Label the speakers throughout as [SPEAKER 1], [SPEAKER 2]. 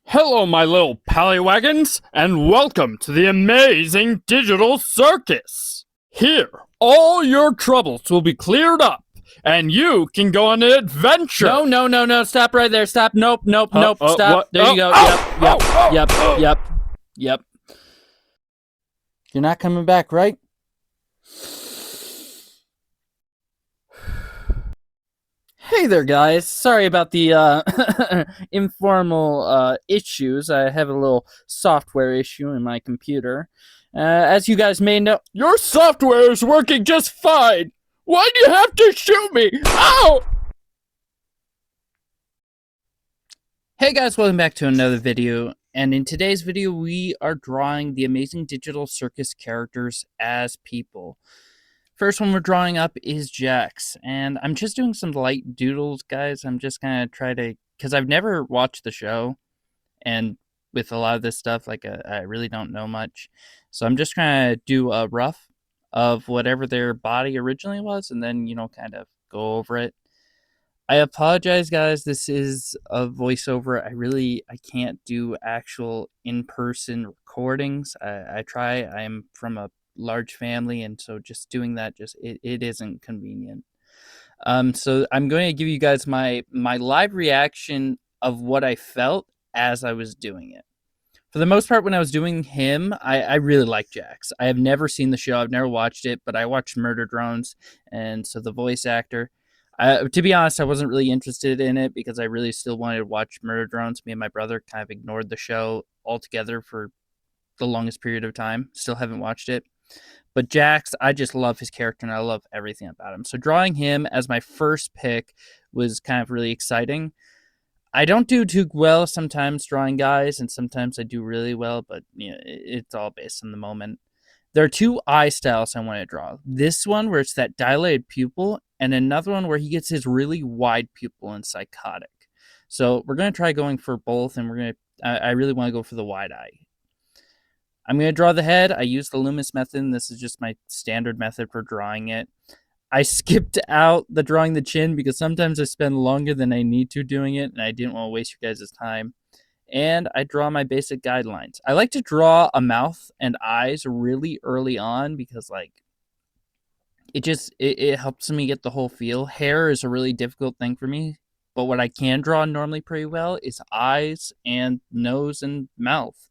[SPEAKER 1] Hello, my little pallywagons, and welcome to the amazing digital circus. Here, all your troubles will be cleared up, and you can go on an adventure.
[SPEAKER 2] No. Stop right there. Stop. Nope. Stop.
[SPEAKER 1] What?
[SPEAKER 2] There you go. Yep. You're not coming back, right? Hey there, guys. Sorry about the informal issues. I have a little software issue in my computer. As you guys may know,
[SPEAKER 1] Your software is working just fine. Why do you have to shoot me? Ow!
[SPEAKER 2] Hey guys, welcome back to another video. And in today's video, we are drawing the amazing digital circus characters as people. First one we're drawing up is Jax, and I'm just doing some light doodles, guys. I'm just gonna try to, because I've never watched the show, and with a lot of this stuff, like I really don't know much. So I'm just gonna do a rough of whatever their body originally was, and then, kind of go over it. I apologize, guys. This is a voiceover. I can't do actual in-person recordings. I try. I'm from a large family, and so just doing that it isn't convenient. So I'm going to give you guys my live reaction of what I felt as I was doing it. For the most part, when I was doing him, I really like Jax. I have never seen the show. I've never watched it, but I watched Murder Drones, and so the voice actor. To be honest, I wasn't really interested in it because I really still wanted to watch Murder Drones. Me and my brother kind of ignored the show altogether for the longest period of time. Still haven't watched it. But Jax, I just love his character and I love everything about him. So drawing him as my first pick was kind of really exciting. I don't do too well sometimes drawing guys, and sometimes I do really well, but it's all based on the moment. There are two eye styles I want to draw. This one where it's that dilated pupil, and another one where he gets his really wide pupil and psychotic. So we're going to try going for both, and I really want to go for the wide eye. I'm going to draw the head. I use the Loomis method, and this is just my standard method for drawing it. I skipped out the drawing the chin because sometimes I spend longer than I need to doing it, and I didn't want to waste your guys' time. And I draw my basic guidelines. I like to draw a mouth and eyes really early on because, like, it helps me get the whole feel. Hair is a really difficult thing for me, but what I can draw normally pretty well is eyes and nose and mouth.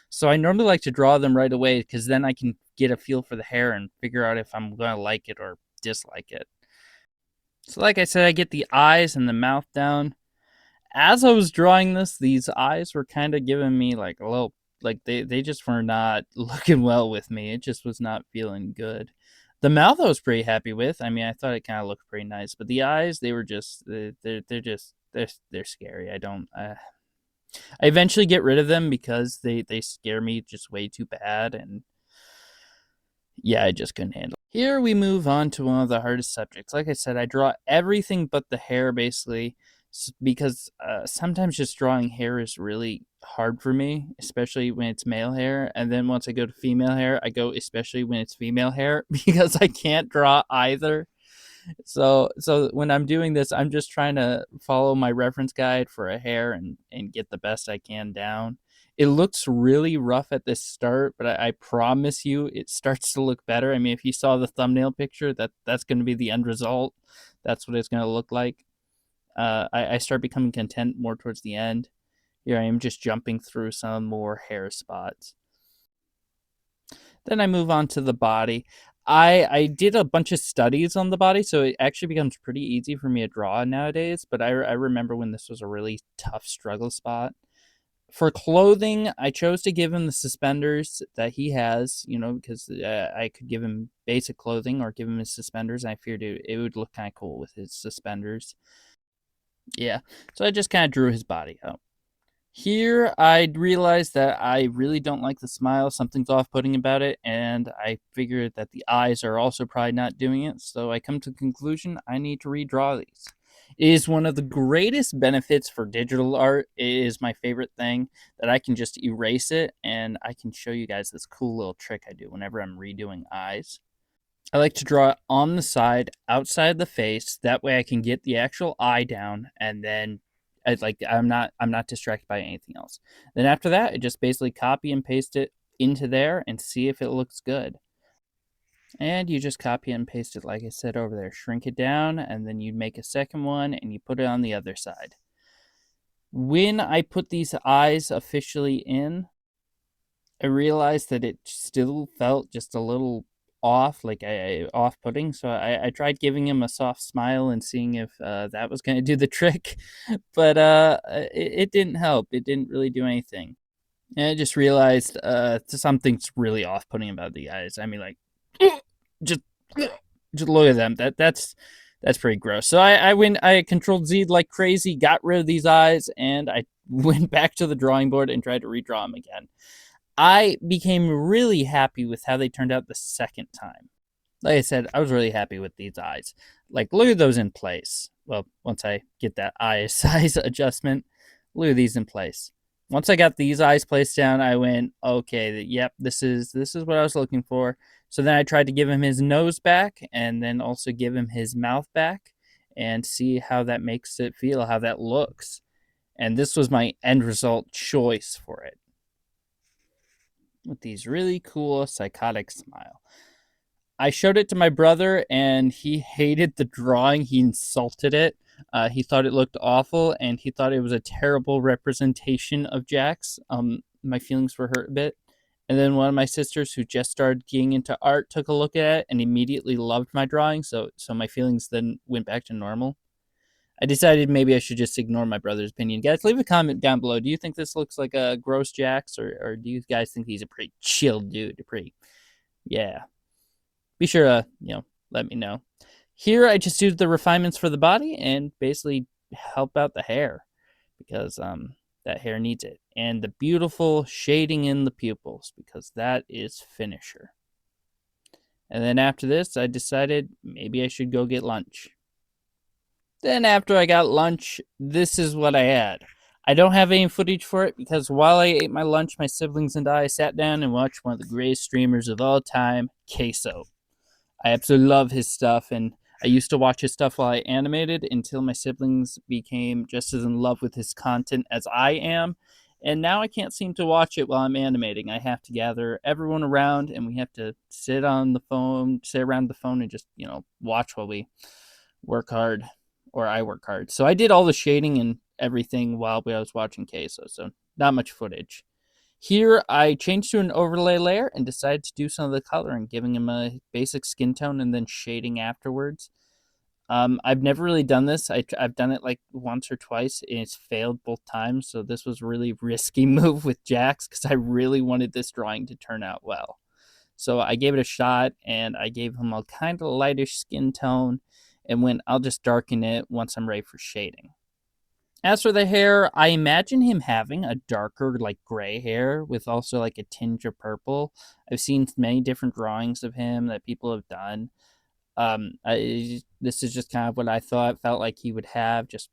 [SPEAKER 2] So I normally like to draw them right away because then I can get a feel for the hair and figure out if I'm going to like it or dislike it. So like I said, I get the eyes and the mouth down. As I was drawing this, these eyes were kind of giving me like a little, like they just were not looking well with me. It just was not feeling good. The mouth I was pretty happy with. I mean, I thought it kind of looked pretty nice, but the eyes, they were just they're scary. I eventually get rid of them because they scare me just way too bad, and yeah, I just couldn't handle it. Here we move on to one of the hardest subjects. Like I said, I draw everything but the hair basically because sometimes just drawing hair is really hard for me, especially when it's male hair. And then once I go to female hair, I go especially when it's female hair because I can't draw either. So when I'm doing this, I'm just trying to follow my reference guide for a hair and get the best I can down. It looks really rough at the start, but I promise you it starts to look better. I mean, if you saw the thumbnail picture, that's going to be the end result. That's what it's going to look like. I start becoming content more towards the end. Here I am just jumping through some more hair spots. Then I move on to the body. I did a bunch of studies on the body, so it actually becomes pretty easy for me to draw nowadays. But I remember when this was a really tough struggle spot. For clothing, I chose to give him the suspenders that he has, because I could give him basic clothing or give him his suspenders. And I figured it would look kind of cool with his suspenders. Yeah, so I just kind of drew his body out. Here, I realized that I really don't like the smile. Something's off-putting about it, and I figured that the eyes are also probably not doing it. So I come to the conclusion I need to redraw these. It is one of the greatest benefits for digital art. It is my favorite thing that I can just erase it, and I can show you guys this cool little trick I do whenever I'm redoing eyes. I like to draw it on the side, outside the face. That way I can get the actual eye down, and then I'm not distracted by anything else. Then after that, I just basically copy and paste it into there and see if it looks good. And you just copy and paste it like I said over there. Shrink it down, and then you make a second one and you put it on the other side. When I put these eyes officially in, I realized that it still felt just a little off, like off-putting. So I tried giving him a soft smile and seeing if that was going to do the trick, but it didn't help. It didn't really do anything. And I just realized something's really off-putting about the eyes. I mean, like, just look at them. That's pretty gross. So I controlled Z like crazy, got rid of these eyes, and I went back to the drawing board and tried to redraw them again. I became really happy with how they turned out the second time. Like I said, I was really happy with these eyes. Like, look at those in place. Well, once I get that eye size adjustment, look at these in place. Once I got these eyes placed down, I went, okay, yep, this is what I was looking for. So then I tried to give him his nose back and then also give him his mouth back and see how that makes it feel, how that looks. And this was my end result choice for it, with these really cool psychotic smile. I showed it to my brother and he hated the drawing. He insulted it. He thought it looked awful and he thought it was a terrible representation of Jax. My feelings were hurt a bit. And then one of my sisters who just started getting into art took a look at it and immediately loved my drawing. So my feelings then went back to normal. I decided maybe I should just ignore my brother's opinion. Guys, leave a comment down below. Do you think this looks like a gross Jax, or do you guys think he's a pretty chill dude? Yeah. Be sure to, let me know. Here, I just used the refinements for the body and basically help out the hair because that hair needs it. And the beautiful shading in the pupils because that is finisher. And then after this, I decided maybe I should go get lunch. Then after I got lunch, this is what I had. I don't have any footage for it because while I ate my lunch, my siblings and I sat down and watched one of the greatest streamers of all time, Queso. I absolutely love his stuff, and I used to watch his stuff while I animated until my siblings became just as in love with his content as I am. And now I can't seem to watch it while I'm animating. I have to gather everyone around, and we have to sit around the phone and just, watch while we work hard. Or I work hard. So I did all the shading and everything while I was watching Queso, so not much footage. Here, I changed to an overlay layer and decided to do some of the coloring, giving him a basic skin tone and then shading afterwards. I've never really done this. I've done it like once or twice, and it's failed both times, so this was a really risky move with Jax because I really wanted this drawing to turn out well. So I gave it a shot, and I gave him a kind of lightish skin tone, and I'll just darken it once I'm ready for shading. As for the hair, I imagine him having a darker, like, gray hair with also, like, a tinge of purple. I've seen many different drawings of him that people have done. This is just kind of what I felt like he would have. Just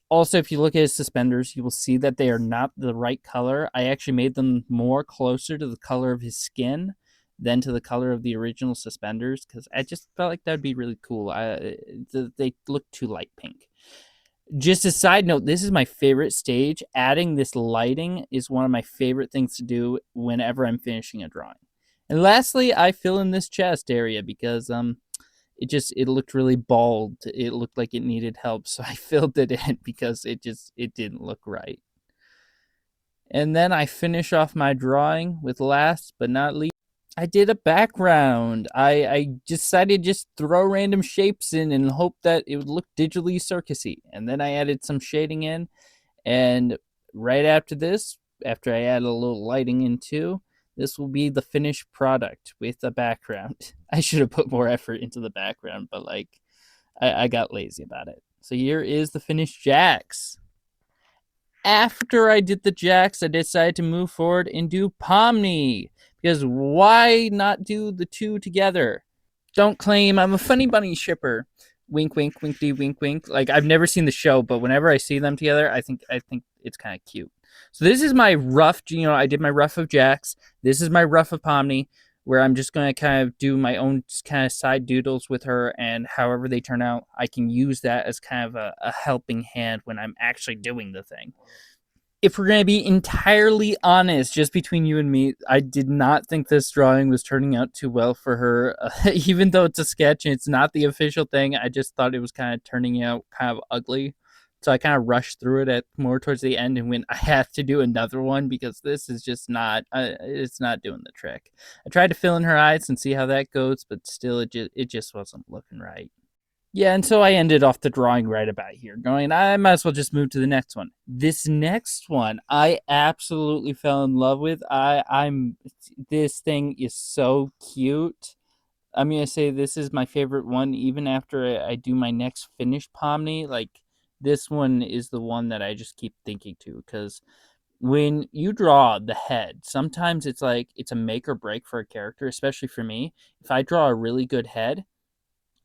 [SPEAKER 2] also, if you look at his suspenders, you will see that they are not the right color. I actually made them more closer to the color of his skin than to the color of the original suspenders because I just felt like that would be really cool. They look too light pink. Just a side note, this is my favorite stage. Adding this lighting is one of my favorite things to do whenever I'm finishing a drawing. And lastly, I fill in this chest area because it looked really bald. It looked like it needed help, so I filled it in because it didn't look right. And then I finish off my drawing with last but not least, I did a background. I decided to just throw random shapes in and hope that it would look digitally circusy. And then I added some shading in. And right after this, after I add a little lighting in too, this will be the finished product with the background. I should have put more effort into the background, but I got lazy about it. So here is the finished Jax. After I did the Jax, I decided to move forward and do Pomni. Because why not do the two together? Don't claim I'm a funny bunny shipper. Wink, wink, winkety, wink, wink. Like, I've never seen the show, but whenever I see them together, I think it's kind of cute. So this is my rough, I did my rough of Jax. This is my rough of Pomni. where I'm just going to kind of do my own kind of side doodles with her, and however they turn out, I can use that as kind of a helping hand when I'm actually doing the thing. If we're going to be entirely honest, just between you and me, I did not think this drawing was turning out too well for her. Even though it's a sketch and it's not the official thing, I just thought it was kind of turning out kind of ugly. So I kind of rushed through it at more towards the end and went, I have to do another one because this is just not, it's not doing the trick. I tried to fill in her eyes and see how that goes, but still it just wasn't looking right. Yeah, and so I ended off the drawing right about here, going, I might as well just move to the next one. This next one, I absolutely fell in love with. This thing is so cute. I'm gonna say this is my favorite one, even after I do my next finished Pomni. Like, this one is the one that I just keep thinking to, because when you draw the head, sometimes it's like it's a make or break for a character, especially for me. If I draw a really good head,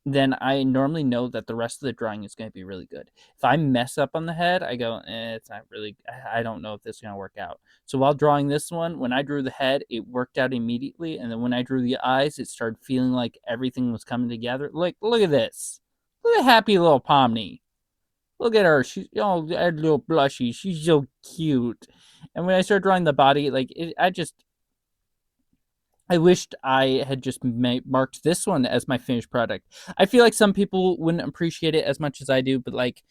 [SPEAKER 2] then I normally know that the rest of the drawing is going to be really good. If I mess up on the head, I go, it's not really, I don't know if this is going to work out. So while drawing this one, when I drew the head, it worked out immediately. And then when I drew the eyes, it started feeling like everything was coming together. Look at this. Look at happy little Pomni. Look at her. She's, that little blushy. She's so cute. And when I started drawing the body, I wished I had just marked this one as my finished product. I feel like some people wouldn't appreciate it as much as I do, but like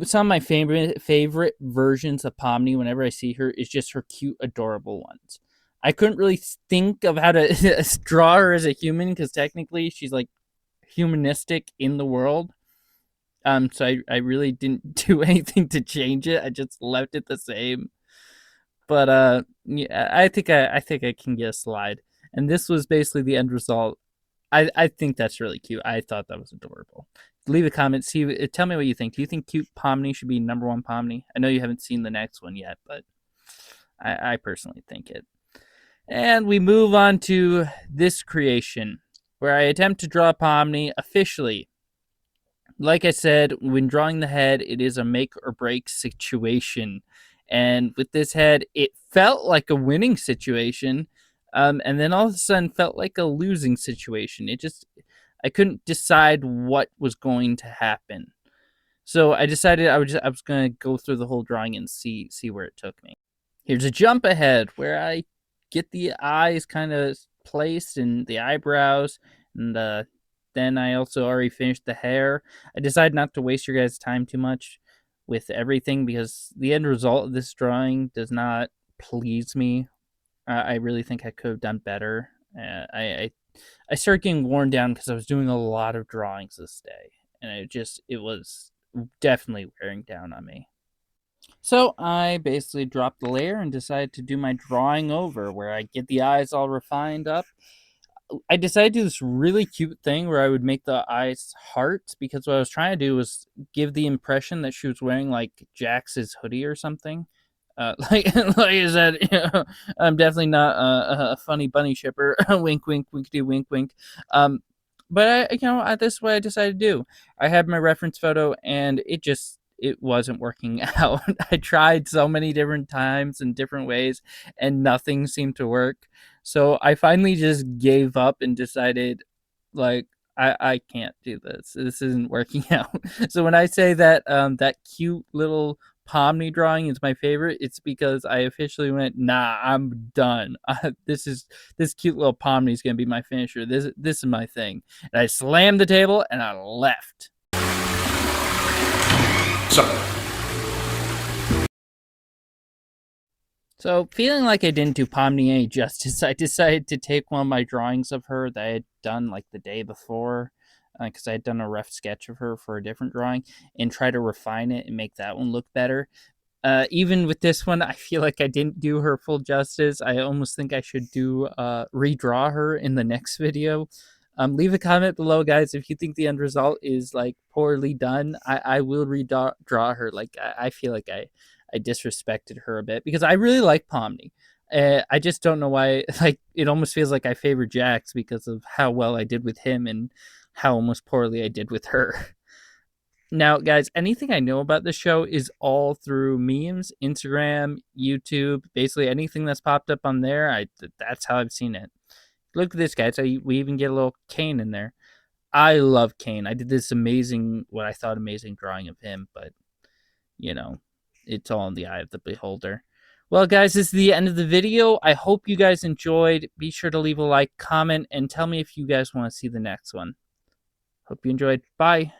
[SPEAKER 2] some of my favorite versions of Pomni, whenever I see her, is just her cute, adorable ones. I couldn't really think of how to draw her as a human because technically she's like humanistic in the world. So I really didn't do anything to change it. I just left it the same. But yeah, I think I can get a slide. And this was basically the end result. I think that's really cute. I thought that was adorable. Leave a comment. Tell me what you think. Do you think cute Pomni should be number one Pomni? I know you haven't seen the next one yet, but I personally think it. And we move on to this creation, where I attempt to draw Pomni officially. Like I said, when drawing the head, it is a make or break situation. And with this head, it felt like a winning situation. And then all of a sudden felt like a losing situation. I couldn't decide what was going to happen. So I decided I was going to go through the whole drawing and see where it took me. Here's a jump ahead where I get the eyes kind of placed and the eyebrows, and then I also already finished the hair. I decided not to waste your guys' time too much with everything because the end result of this drawing does not please me. I really think I could have done better. I started getting worn down because I was doing a lot of drawings this day, and it was definitely wearing down on me. So I basically dropped the layer and decided to do my drawing over, where I get the eyes all refined up. I decided to do this really cute thing where I would make the eyes hearts, because what I was trying to do was give the impression that she was wearing like Jax's hoodie or something. Like I said, I'm definitely not a funny bunny shipper. Wink, wink, winkety, wink, wink. But this is what I decided to do. I had my reference photo, and it wasn't working out. I tried so many different times in different ways, and nothing seemed to work. So I finally just gave up and decided, like, I can't do this. This isn't working out. So when I say that that cute little Pomni drawing is my favorite, it's because I officially went, nah, I'm done. This cute little Pomni is gonna be my finisher. This is my thing. And I slammed the table and I left. So, feeling like I didn't do Pomni any justice, I decided to take one of my drawings of her that I had done like the day before, because I had done a rough sketch of her for a different drawing, and try to refine it and make that one look better. Even with this one, I feel like I didn't do her full justice. I almost think I should redraw her in the next video. Leave a comment below, guys, if you think the end result is like poorly done. I will redraw her. Like I feel like I disrespected her a bit because I really like Pomni. I just don't know why. Like, it almost feels like I favor Jax because of how well I did with him and how almost poorly I did with her. Now, guys, anything I know about this show is all through memes, Instagram, YouTube, basically anything that's popped up on there. That's how I've seen it. Look at this, guys. We even get a little Kane in there. I love Kane. I did this amazing, what I thought amazing drawing of him, but, you know, it's all in the eye of the beholder. Well, guys, this is the end of the video. I hope you guys enjoyed. Be sure to leave a like, comment, and tell me if you guys want to see the next one. Hope you enjoyed. Bye.